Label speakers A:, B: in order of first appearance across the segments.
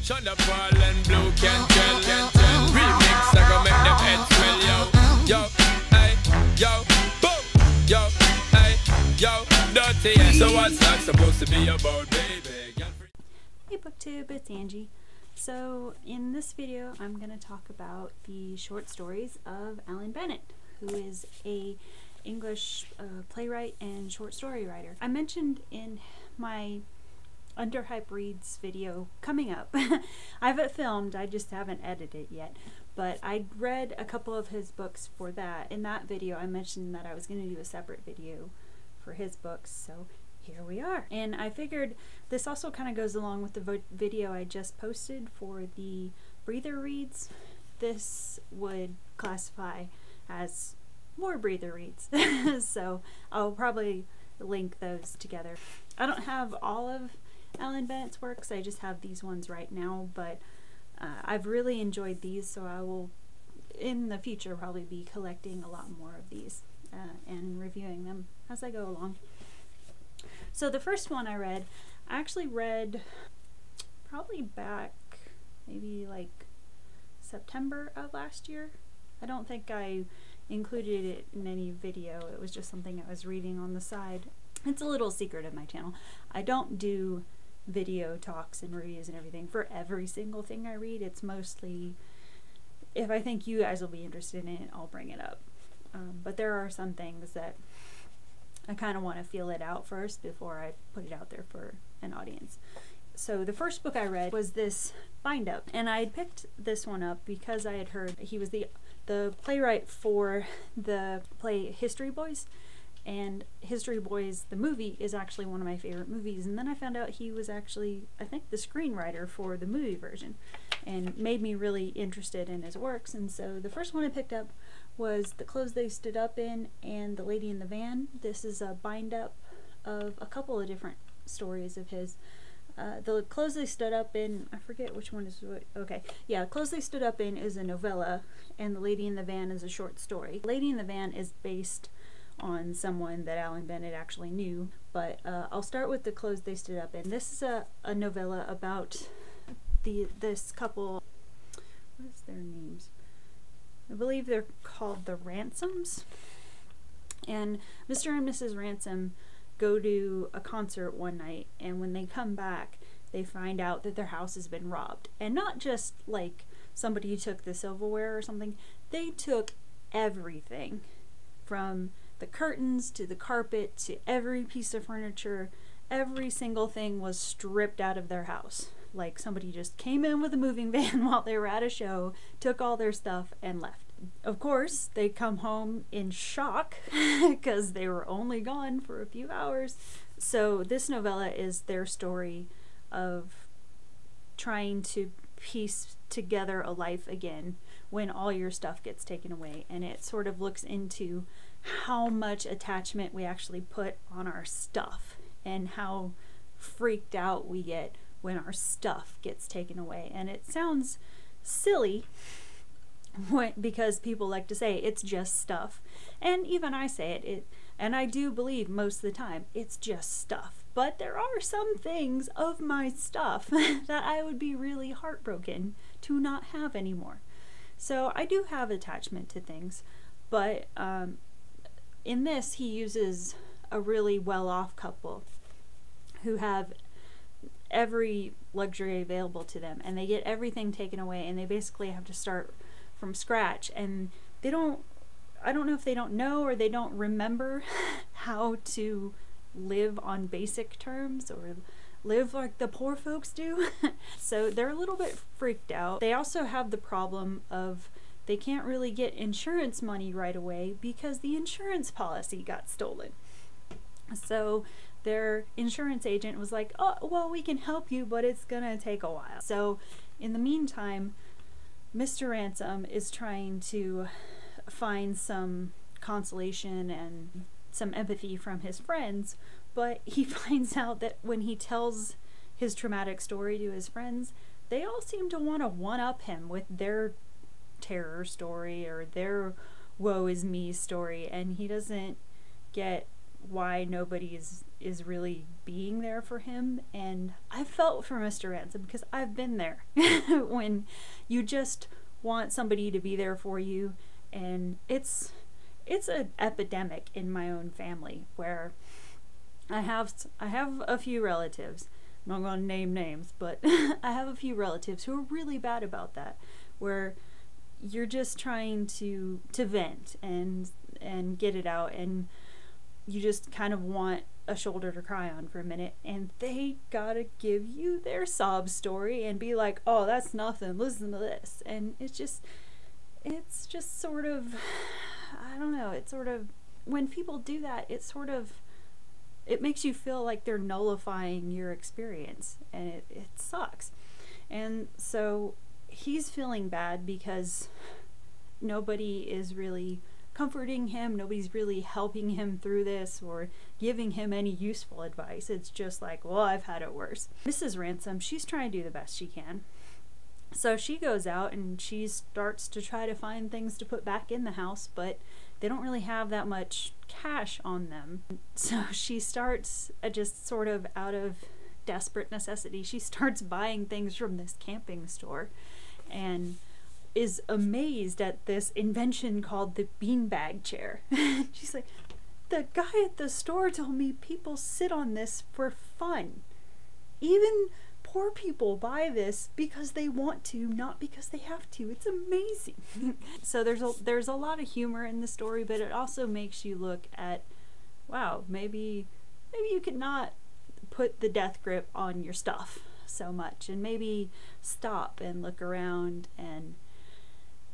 A: Sean Paul Blu Cantrell. Remix, I go make them heads swell, yo. Yo, hey, yo, boom, yo, hey, yo, dirty. So what's that supposed to be about, baby?
B: Hey BookTube, it's Angie. So in this video I'm going to talk about the short stories of Alan Bennett, who is a English playwright and short story writer. I mentioned in my Underhype Reads video coming up, I have it filmed, I just haven't edited it yet, but I read a couple of his books for that. In that video I mentioned that I was going to do a separate video for his books, so here we are. And I figured this also kind of goes along with the video I just posted for the breather reads. This would classify as more breather reads. So I'll probably link those together. I don't have all of Alan Bennett's works, I just have these ones right now, but I've really enjoyed these, so I will in the future probably be collecting a lot more of these and reviewing them as I go along. So the first one I actually read probably back maybe like September of last year. I don't think I included it in any video, it was just something I was reading on the side. It's a little secret of my channel. I don't do video talks and reviews and everything for every single thing I read. It's mostly if I think you guys will be interested in it, I'll bring it up. But there are some things that I kind of want to feel it out first before I put it out there for an audience. So the first book I read was this bind up, and I had picked this one up because I had heard he was the playwright for the play History Boys, and History Boys the movie is actually one of my favorite movies, and then I found out he was actually, I think, the screenwriter for the movie version, and made me really interested in his works. And so the first one I picked up was The Clothes They Stood Up In and The Lady in the Van. This is a bind up of a couple of different stories of his. The Clothes They Stood Up In, I forget which one is what, okay, yeah, Clothes They Stood Up In is a novella, and The Lady in the Van is a short story. The Lady in the Van is based on someone that Alan Bennett actually knew, but I'll start with The Clothes They Stood Up In. This is a novella about this couple. What is their names? I believe they're called the Ransoms, and Mr. and Mrs. Ransom go to a concert one night, and when they come back they find out that their house has been robbed, and not just like somebody took the silverware or something, they took everything from the curtains to the carpet to every piece of furniture. Every single thing was stripped out of their house. Like somebody just came in with a moving van while they were at a show, took all their stuff and left. Of course, they come home in shock because they were only gone for a few hours. So this novella is their story of trying to piece together a life again when all your stuff gets taken away, and it sort of looks into how much attachment we actually put on our stuff and how freaked out we get when our stuff gets taken away. And it sounds silly because people like to say it's just stuff, and even I say it, and I do believe most of the time it's just stuff, but there are some things of my stuff that I would be really heartbroken to not have anymore. So I do have attachment to things, but in this he uses a really well-off couple who have every luxury available to them, and they get everything taken away, and they basically have to start from scratch, and they don't, I don't know if they don't know or they don't remember how to live on basic terms or live like the poor folks do. So they're a little bit freaked out. They also have the problem of they can't really get insurance money right away because the insurance policy got stolen. So their insurance agent was like, oh, well, we can help you, but it's gonna take a while. So in the meantime, Mr. Ransom is trying to find some consolation and some empathy from his friends, but he finds out that when he tells his traumatic story to his friends, they all seem to want to one-up him with their terror story or their woe is me story, and he doesn't get why nobody is really being there for him. And I felt for Mr. Ransom, because I've been there when you just want somebody to be there for you. And it's an epidemic in my own family, where I have a few relatives. I'm not going to name names, but I have a few relatives who are really bad about that, where you're just trying to vent and get it out, and you just kind of want a shoulder to cry on for a minute, and they gotta give you their sob story and be like, oh, that's nothing, listen to this. And it's just sort of, I don't know, it's sort of, when people do that, it makes you feel like they're nullifying your experience, and it sucks. And so he's feeling bad because nobody is really comforting him, nobody's really helping him through this or giving him any useful advice. It's just like, well, I've had it worse. Mrs. Ransom, she's trying to do the best she can. So she goes out and she starts to try to find things to put back in the house, but they don't really have that much cash on them. So she starts, just sort of out of desperate necessity, she starts buying things from this camping store, and is amazed at this invention called the beanbag chair. She's like, the guy at the store told me people sit on this for fun. Even poor people buy this because they want to, not because they have to. It's amazing. So there's a lot of humor in the story, but it also makes you look at, wow, maybe you could not put the death grip on your stuff so much, and maybe stop and look around and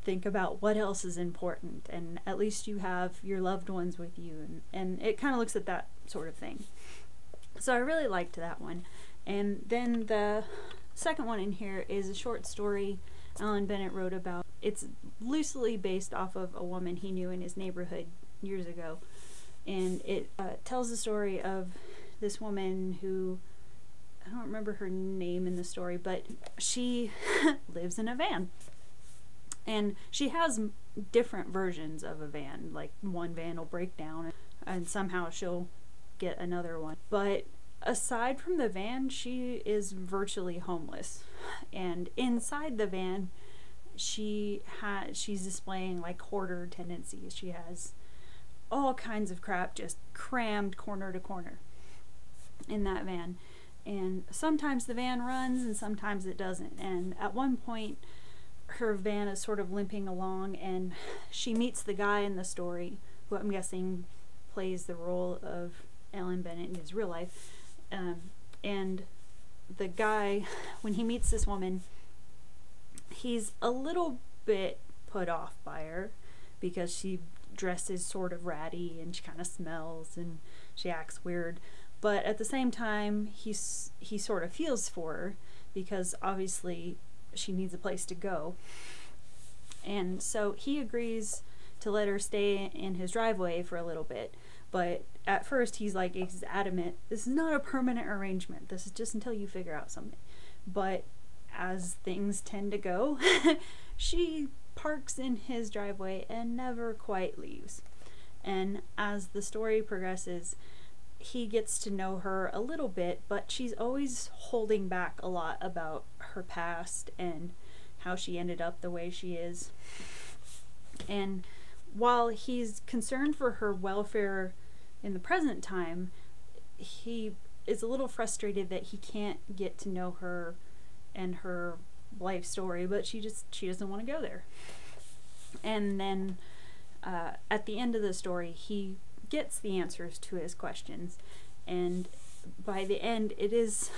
B: think about what else is important, and at least you have your loved ones with you, and it kind of looks at that sort of thing. So I really liked that one. And then the second one in here is a short story Alan Bennett wrote about. It's loosely based off of a woman he knew in his neighborhood years ago, and it tells the story of this woman who, I don't remember her name in the story, but she lives in a van. And she has different versions of a van. Like, one van will break down and somehow she'll get another one. But aside from the van, she is virtually homeless. And inside the van, she's displaying like hoarder tendencies. She has all kinds of crap just crammed corner to corner in that van. And sometimes the van runs and sometimes it doesn't. And at one point, her van is sort of limping along, and she meets the guy in the story, who I'm guessing plays the role of Alan Bennett in his real life. And the guy, when he meets this woman, he's a little bit put off by her because she dresses sort of ratty and she kind of smells and she acts weird. But at the same time, he sort of feels for her because obviously she needs a place to go. And so he agrees to let her stay in his driveway for a little bit. But at first he's adamant, this is not a permanent arrangement. This is just until you figure out something. But as things tend to go, she parks in his driveway and never quite leaves. And as the story progresses, he gets to know her a little bit, but she's always holding back a lot about her past and how she ended up the way she is. And while he's concerned for her welfare in the present time, he is a little frustrated that he can't get to know her and her life story, but she doesn't want to go there. And then at the end of the story, he gets the answers to his questions, and by the end it is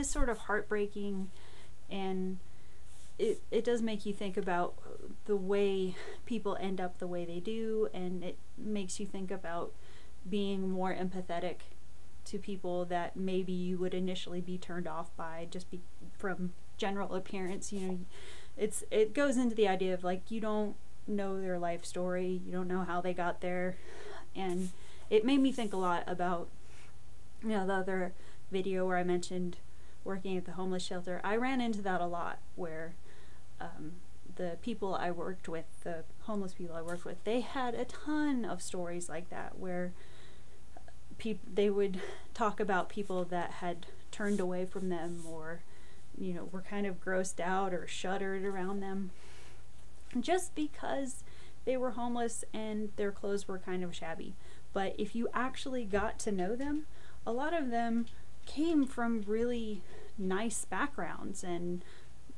B: sort of heartbreaking, and it does make you think about the way people end up the way they do, and it makes you think about being more empathetic to people that maybe you would initially be turned off by just from general appearance. You know, it goes into the idea of like, you don't know their life story, you don't know how they got there. And it made me think a lot about, you know, the other video where I mentioned working at the homeless shelter. I ran into that a lot, where the people I worked with, the homeless people I worked with, they had a ton of stories like that, where they would talk about people that had turned away from them, or, you know, were kind of grossed out or shuddered around them just because they were homeless and their clothes were kind of shabby. But if you actually got to know them, a lot of them came from really nice backgrounds and,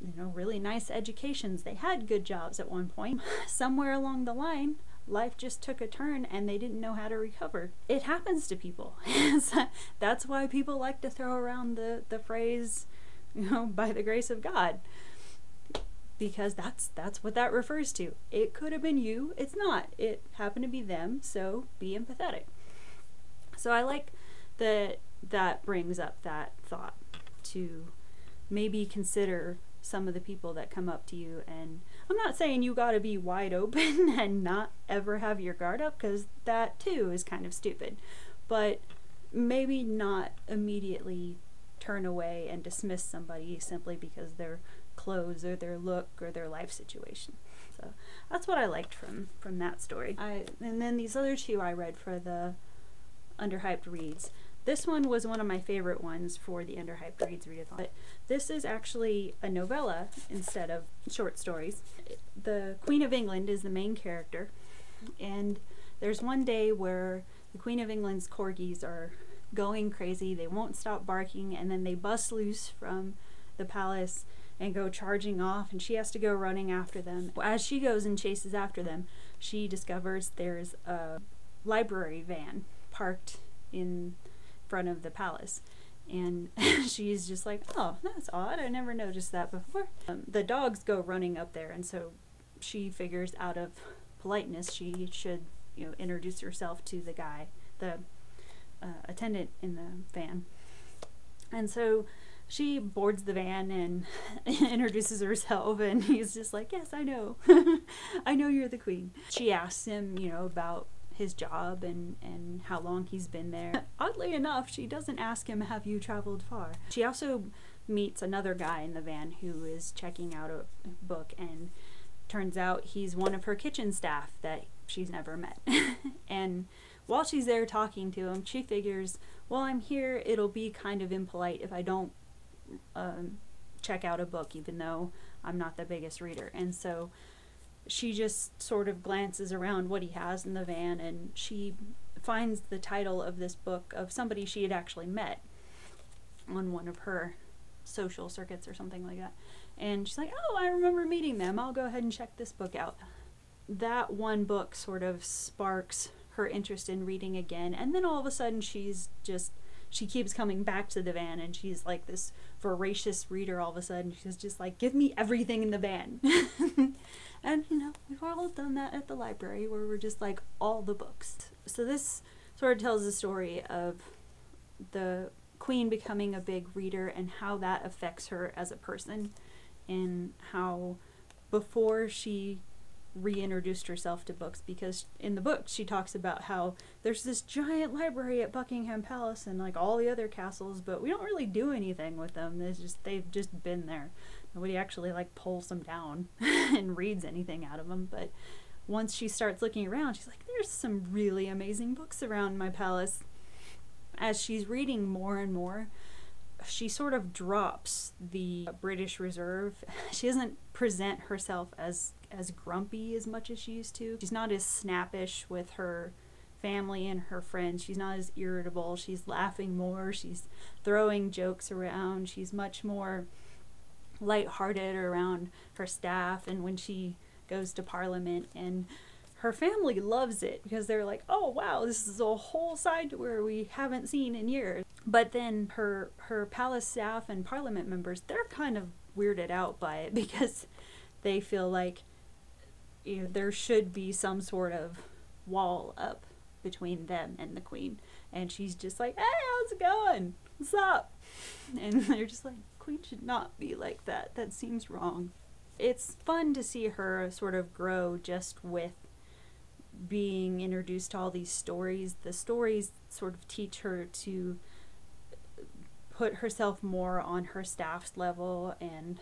B: you know, really nice educations. They had good jobs at one point. Somewhere along the line, life just took a turn and they didn't know how to recover. It happens to people. That's why people like to throw around the phrase, you know, by the grace of God, because that's what that refers to. It could have been you. It's not. It happened to be them, so be empathetic. So I like that brings up that thought to maybe consider some of the people that come up to you. And I'm not saying you gotta be wide open and not ever have your guard up, because that too is kind of stupid, but maybe not immediately turn away and dismiss somebody simply because their clothes or their look or their life situation. So that's what I liked from that story. And then these other two I read for the Underhyped Reads. This one was one of my favorite ones for the Underhyped Reads readathon. But this is actually a novella instead of short stories. The Queen of England is the main character, and there's one day where the Queen of England's corgis are going crazy. They won't stop barking, and then they bust loose from the palace and go charging off, and she has to go running after them. As she goes and chases after them, she discovers there's a library van parked in front of the palace, and she's just like, oh, that's odd, I never noticed that before. The dogs go running up there, and so she figures out of politeness she should, you know, introduce herself to the guy, the attendant in the van. And so she boards the van and introduces herself, and he's just like, yes, I know. I know you're the queen. She asks him, you know, about his job and how long he's been there. Oddly enough, she doesn't ask him, have you traveled far? She also meets another guy in the van who is checking out a book, and turns out he's one of her kitchen staff that she's never met. And while she's there talking to him, she figures, well, I'm here, it'll be kind of impolite if I don't check out a book, even though I'm not the biggest reader. And so she just sort of glances around what he has in the van, and she finds the title of this book of somebody she had actually met on one of her social circuits or something like that. And she's like, oh, I remember meeting them. I'll go ahead and check this book out. That one book sort of sparks her interest in reading again, and then all of a sudden she keeps coming back to the van, and she's like this voracious reader all of a sudden. She's just like, give me everything in the van. And, you know, we've all done that at the library, where we're just like, all the books. So this sort of tells the story of the queen becoming a big reader and how that affects her as a person, and how before she reintroduced herself to books, because in the book she talks about how there's this giant library at Buckingham Palace and like all the other castles, but we don't really do anything with them. They've just been there. Nobody actually like pulls them down and reads anything out of them. But once she starts looking around, she's like, there's some really amazing books around my palace. As she's reading more and more, she sort of drops the British reserve. She doesn't present herself as grumpy as much as she used to. She's not as snappish with her family and her friends. She's not as irritable. She's laughing more. She's throwing jokes around. She's much more lighthearted around her staff, and when she goes to Parliament, and her family loves it because they're like, oh wow, this is a whole side to where we haven't seen in years. But then her palace staff and Parliament members, they're kind of weirded out by it, because they feel like, you know, there should be some sort of wall up between them and the queen. And she's just like, hey, how's it going? What's up? And they're just like, queen should not be like that. That seems wrong. It's fun to see her sort of grow just with being introduced to all these stories. The stories sort of teach her to put herself more on her staff's level and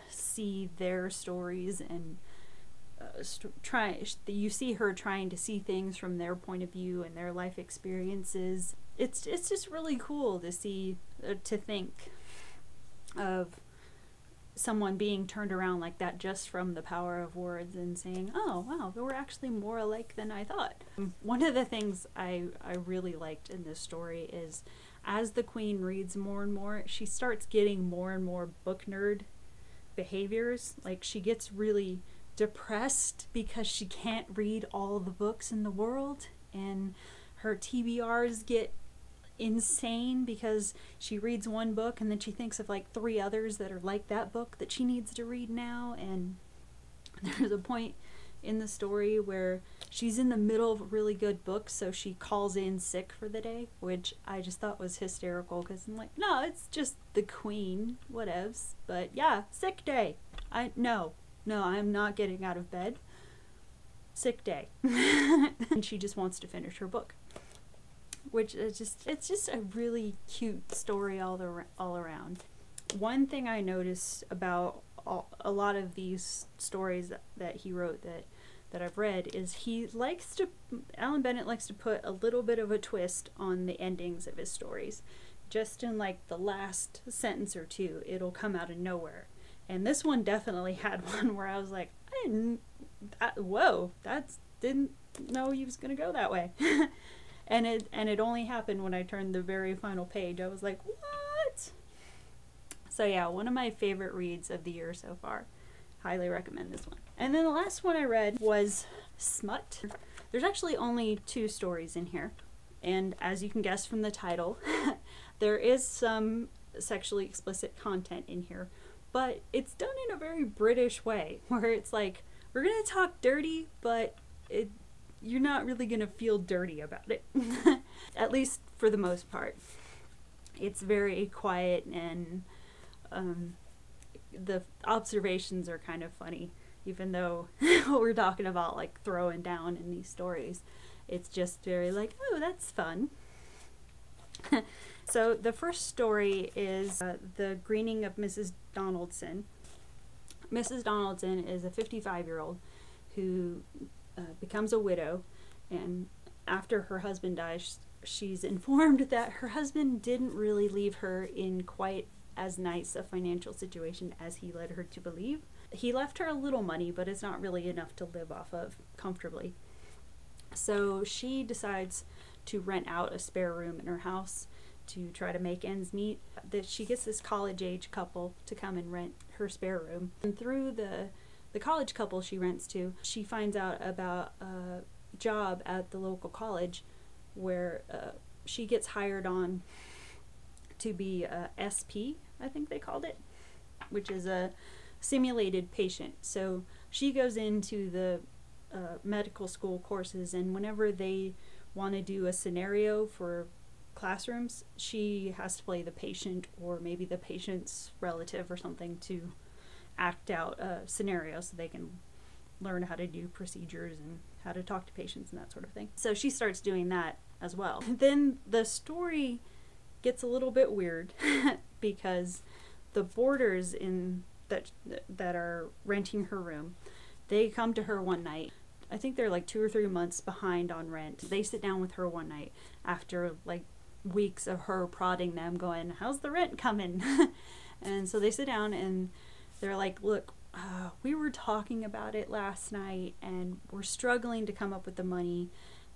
B: see their stories and you see her trying to see things from their point of view and their life experiences. It's just really cool to see, to think of someone being turned around like that just from the power of words and saying, oh wow, we're actually more alike than I thought. One of the things I really liked in this story is, as the queen reads more and more, she starts getting more and more book nerd behaviors. Like, she gets really depressed because she can't read all the books in the world, and her TBRs get insane because she reads one book and then she thinks of like 3 others that are like that book that she needs to read now. And there's a point in the story where she's in the middle of a really good book, so she calls in sick for the day, which I just thought was hysterical, because I'm like, no, it's just the queen, whatevs. But yeah, sick day. No, I'm not getting out of bed. Sick day. And she just wants to finish her book, which is it's just a really cute story all around. One thing I noticed about a lot of these stories that he wrote that I've read is Alan Bennett likes to put a little bit of a twist on the endings of his stories. Just in like the last sentence or two, it'll come out of nowhere. And this one definitely had one where I was like, whoa, didn't know he was gonna go that way. And it only happened when I turned the very final page. I was like, what? So yeah, one of my favorite reads of the year so far. Highly recommend this one. And then the last one I read was Smut. There's actually only 2 stories in here, and as you can guess from the title, there is some sexually explicit content in here, but it's done in a very British way, where it's like, we're gonna talk dirty, but you're not really gonna feel dirty about it. At least for the most part. It's very quiet, and the observations are kind of funny, even though we're talking about like throwing down in these stories. It's just very like, oh, that's fun. So the first story is The Greening of Mrs. Donaldson. Mrs. Donaldson is a 55-year-old who becomes a widow, and after her husband dies, she's informed that her husband didn't really leave her in quite as nice a financial situation as he led her to believe. He left her a little money, but it's not really enough to live off of comfortably. So she decides to rent out a spare room in her house to try to make ends meet. That she gets this college-age couple to come and rent her spare room. And through the college couple she rents to, she finds out about a job at the local college where she gets hired on to be a SP, I think they called it, which is a simulated patient. So she goes into the medical school courses, and whenever they want to do a scenario for classrooms, she has to play the patient, or maybe the patient's relative or something, to act out a scenario so they can learn how to do procedures and how to talk to patients and that sort of thing. So she starts doing that as well. Then the story gets a little bit weird because the boarders that are renting her room, they come to her one night. I think they're like 2 or 3 months behind on rent. They sit down with her one night after like weeks of her prodding them, going, how's the rent coming? And so they sit down and they're like, look, we were talking about it last night and we're struggling to come up with the money,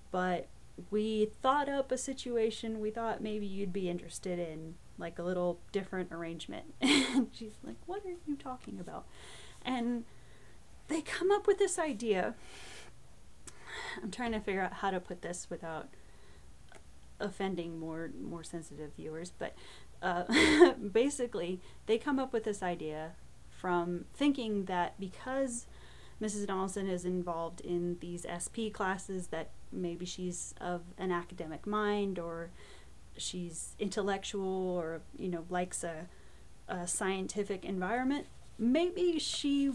B: but we thought up a situation we thought maybe you'd be interested in, like a little different arrangement. And she's like, what are you talking about? And they come up with this idea. I'm trying to figure out how to put this without offending more sensitive viewers, but basically they come up with this idea from thinking that because Mrs. Donaldson is involved in these SP classes, that maybe she's of an academic mind, or she's intellectual, or likes a scientific environment. Maybe she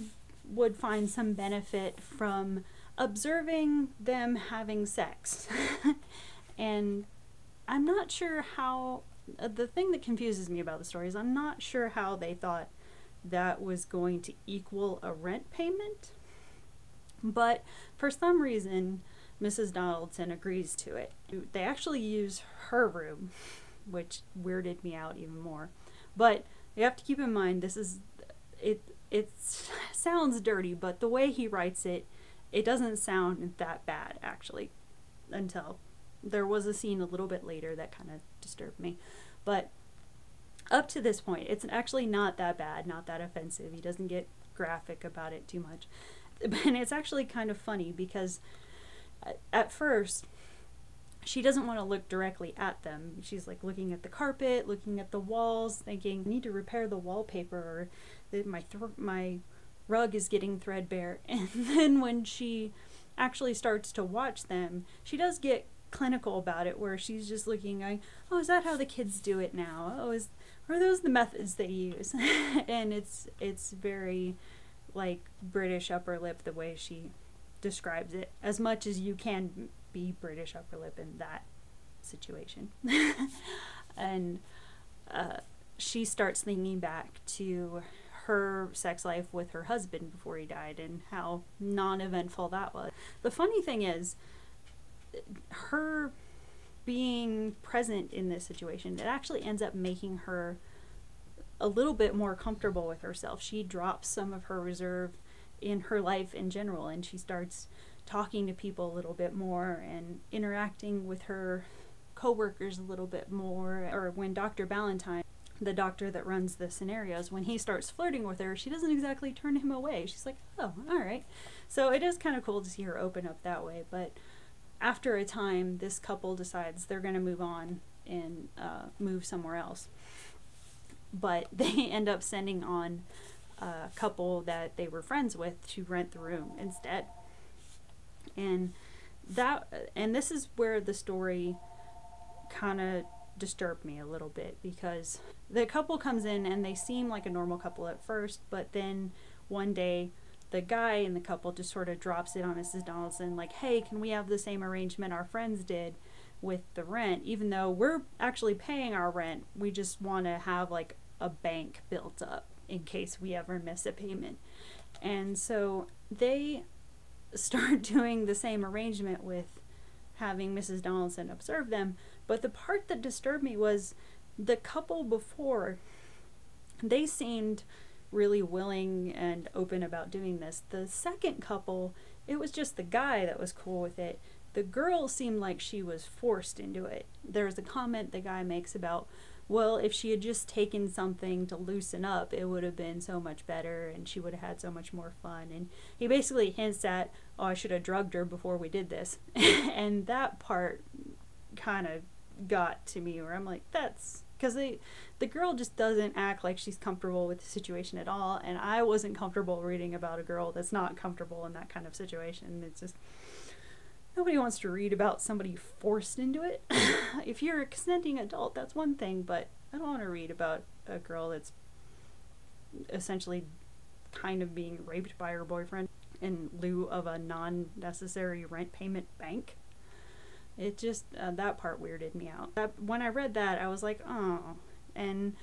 B: would find some benefit from observing them having sex. And I'm not sure how, the thing that confuses me about the story is I'm not sure how they thought that was going to equal a rent payment. But for some reason, Mrs. Donaldson agrees to it. They actually use her room, which weirded me out even more. But you have to keep in mind, this is, it sounds dirty, but the way he writes it, it doesn't sound that bad, actually, until there was a scene a little bit later that kind of disturbed me. But up to this point, it's actually not that bad, not that offensive. He doesn't get graphic about it too much. And it's actually kind of funny because at first, she doesn't want to look directly at them. She's like looking at the carpet, looking at the walls, thinking, I need to repair the wallpaper, or my rug is getting threadbare. And then when she actually starts to watch them, she does get clinical about it, where she's just looking, going, oh, is that how the kids do it now? Oh, are those the methods they use? And it's very like British upper lip the way she describes it, as much as you can be British upper lip in that situation. And she starts thinking back to her sex life with her husband before he died and how non-eventful that was. The funny thing is, her being present in this situation, it actually ends up making her a little bit more comfortable with herself. She drops some of her reserve in her life in general, and she starts talking to people a little bit more and interacting with her co-workers a little bit more. Or when Dr. Ballantyne, the doctor that runs the scenarios, when he starts flirting with her, she doesn't exactly turn him away. She's like, oh, all right. So it is kind of cool to see her open up that way. But after a time, this couple decides they're going to move on and move somewhere else. But they end up sending on a couple that they were friends with to rent the room instead. And this is where the story kind of disturbed me a little bit, because the couple comes in and they seem like a normal couple at first, but then one day the guy in the couple just sort of drops it on Mrs. Donaldson, like, hey, can we have the same arrangement our friends did with the rent? Even though we're actually paying our rent, we just want to have like a bank built up in case we ever miss a payment. And so they start doing the same arrangement with having Mrs. Donaldson observe them. But the part that disturbed me was the couple before, they seemed really willing and open about doing this. The second couple, it was just the guy that was cool with it. The girl seemed like she was forced into it. There's a comment the guy makes about, well, if she had just taken something to loosen up, it would have been so much better and she would have had so much more fun. And he basically hints at, oh, I should have drugged her before we did this. And that part kind of got to me, where I'm like, that's because the girl just doesn't act like she's comfortable with the situation at all, and I wasn't comfortable reading about a girl that's not comfortable in that kind of situation. It's just, nobody wants to read about somebody forced into it. If you're a consenting adult, that's one thing, but I don't want to read about a girl that's essentially kind of being raped by her boyfriend in lieu of a non-necessary rent payment bank. It just, that part weirded me out. When I read that, I was like, oh. And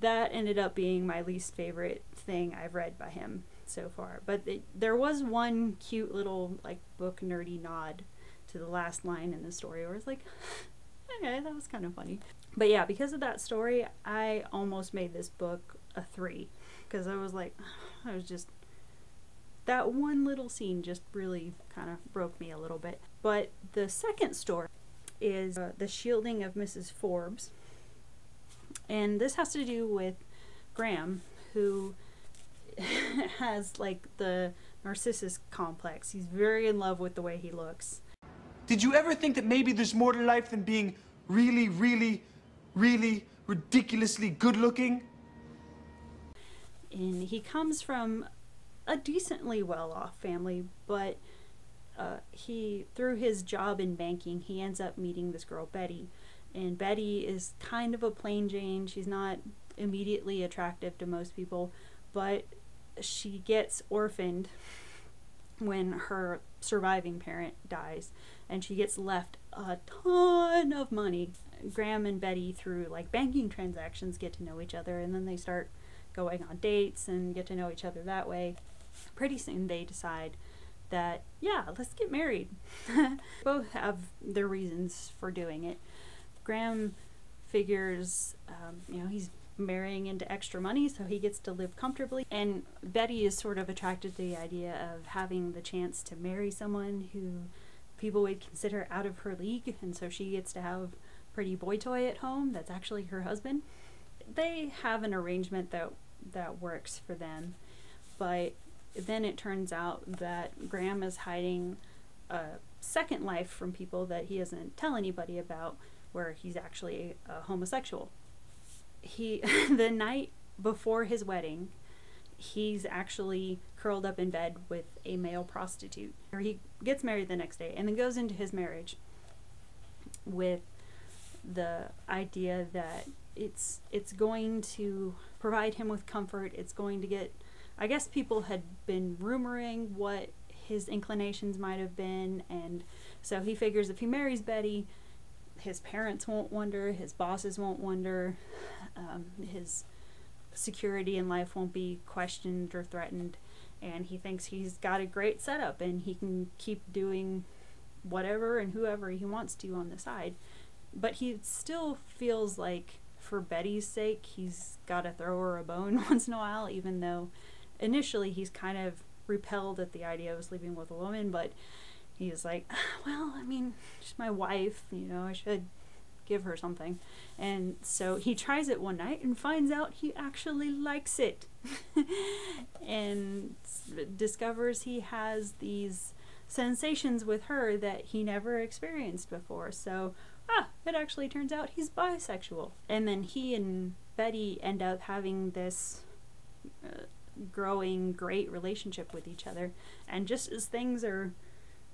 B: that ended up being my least favorite thing I've read by him so far. But there was one cute little, like, book nerdy nod to the last line in the story where it's like, okay, that was kind of funny. But yeah, because of that story, I almost made this book a 3. Because I was like, I was just, that one little scene just really kind of broke me a little bit. But the second story is The Shielding of Mrs. Forbes. And this has to do with Graham, who has like the narcissist complex. He's very in love with the way he looks.
C: Did you ever think that maybe there's more to life than being really, really, really ridiculously good looking?
B: And he comes from a decently well-off family, but through his job in banking, he ends up meeting this girl, Betty. And Betty is kind of a plain Jane. She's not immediately attractive to most people, but she gets orphaned when her surviving parent dies, and she gets left a ton of money. Graham and Betty, through like banking transactions, get to know each other, and then they start going on dates and get to know each other that way. Pretty soon they decide that, yeah, let's get married. Both have their reasons for doing it. Graham figures, you know, he's marrying into extra money so he gets to live comfortably, and Betty is sort of attracted to the idea of having the chance to marry someone who people would consider out of her league, and so she gets to have a pretty boy toy at home that's actually her husband. They have an arrangement that works for them, but then it turns out that Graham is hiding a second life from people that he doesn't tell anybody about, where he's actually a homosexual. The night before his wedding, he's actually curled up in bed with a male prostitute. Or he gets married the next day and then goes into his marriage with the idea that it's going to provide him with comfort. It's going to get, I guess people had been rumoring what his inclinations might have been, and so he figures if he marries Betty, his parents won't wonder, his bosses won't wonder, his security in life won't be questioned or threatened, and he thinks he's got a great setup and he can keep doing whatever and whoever he wants to on the side. But he still feels like, for Betty's sake, he's got to throw her a bone once in a while, even though initially he's kind of repelled at the idea of sleeping with a woman, but he's like, well, I mean, she's my wife, you know, I should give her something. And so he tries it one night and finds out he actually likes it and discovers he has these sensations with her that he never experienced before. So it actually turns out he's bisexual. And then he and Betty end up having this growing great relationship with each other, and just as things are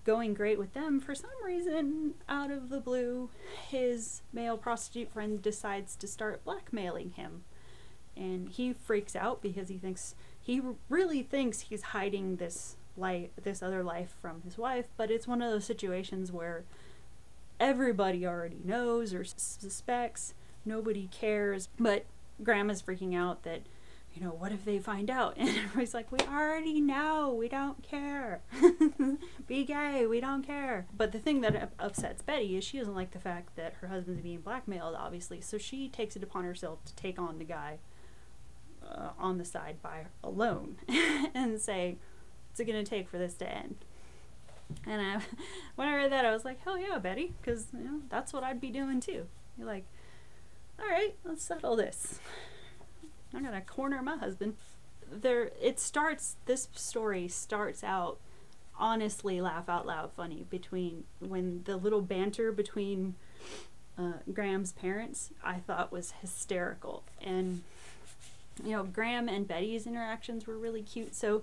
B: going great with them, for some reason, out of the blue, his male prostitute friend decides to start blackmailing him, and he freaks out because he really thinks he's hiding this other life from his wife, but it's one of those situations where everybody already knows or suspects, nobody cares, but Graham is freaking out that, you know, what if they find out? And everybody's like, we already know, we don't care. Be gay, we don't care. But the thing that upsets Betty is she doesn't like the fact that her husband's being blackmailed, obviously, so she takes it upon herself to take on the guy on the side by alone and say, what's it gonna take for this to end? And when I read that, I was like, hell yeah, Betty, because, you know, that's what I'd be doing too. You're like, all right, let's settle this. I'm gonna corner my husband. This story starts out honestly laugh out loud funny when the little banter between Graham's parents, I thought was hysterical. And, you know, Graham and Betty's interactions were really cute. So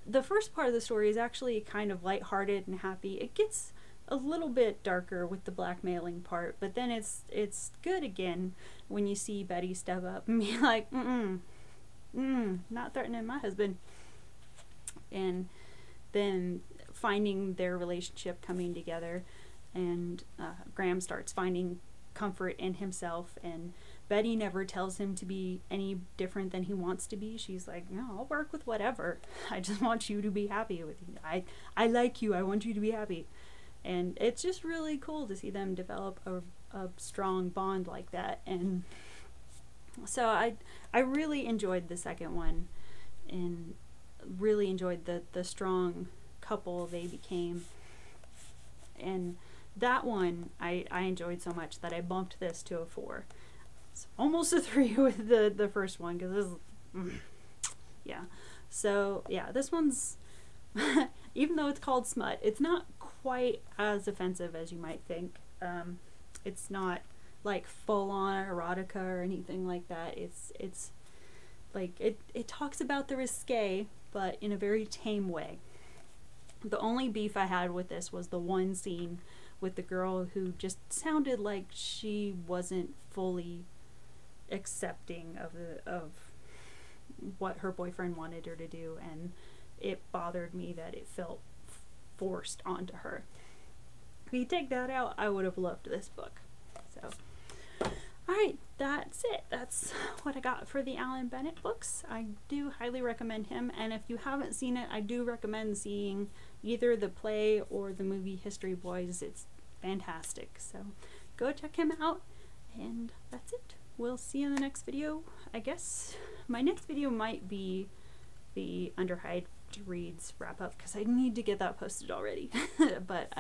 B: the first part of the story is actually kind of lighthearted and happy. It gets a little bit darker with the blackmailing part, but then it's good again when you see Betty step up and be like, not threatening my husband. And then finding their relationship coming together, and Graham starts finding comfort in himself, and Betty never tells him to be any different than he wants to be. She's like, no, I'll work with whatever. I just want you to be happy with you. I like you. I want you to be happy. And it's just really cool to see them develop a strong bond like that. And so I really enjoyed the second one, and really enjoyed the strong couple they became. And that one I enjoyed so much that I bumped this to a 4. It's almost a 3 with the first one, because this is, yeah. So yeah, this one's even though it's called Smut, it's not quite as offensive as you might think. It's not like full-on erotica or anything like that. It's like it talks about the risque, but in a very tame way. The only beef I had with this was the one scene with the girl who just sounded like she wasn't fully accepting of what her boyfriend wanted her to do, and it bothered me that it felt forced onto her. If you take that out, I would have loved this book. So Alright, that's it. That's what I got for the Alan Bennett books. I do highly recommend him, and if you haven't seen it, I do recommend seeing either the play or the movie History Boys. It's fantastic. So go check him out, and that's it. We'll see you in the next video. I guess my next video might be the Underhyde Reads wrap up, because I need to get that posted already. But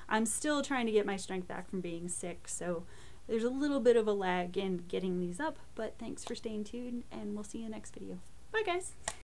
B: I'm still trying to get my strength back from being sick, so there's a little bit of a lag in getting these up, but thanks for staying tuned, and we'll see you in the next video. Bye guys!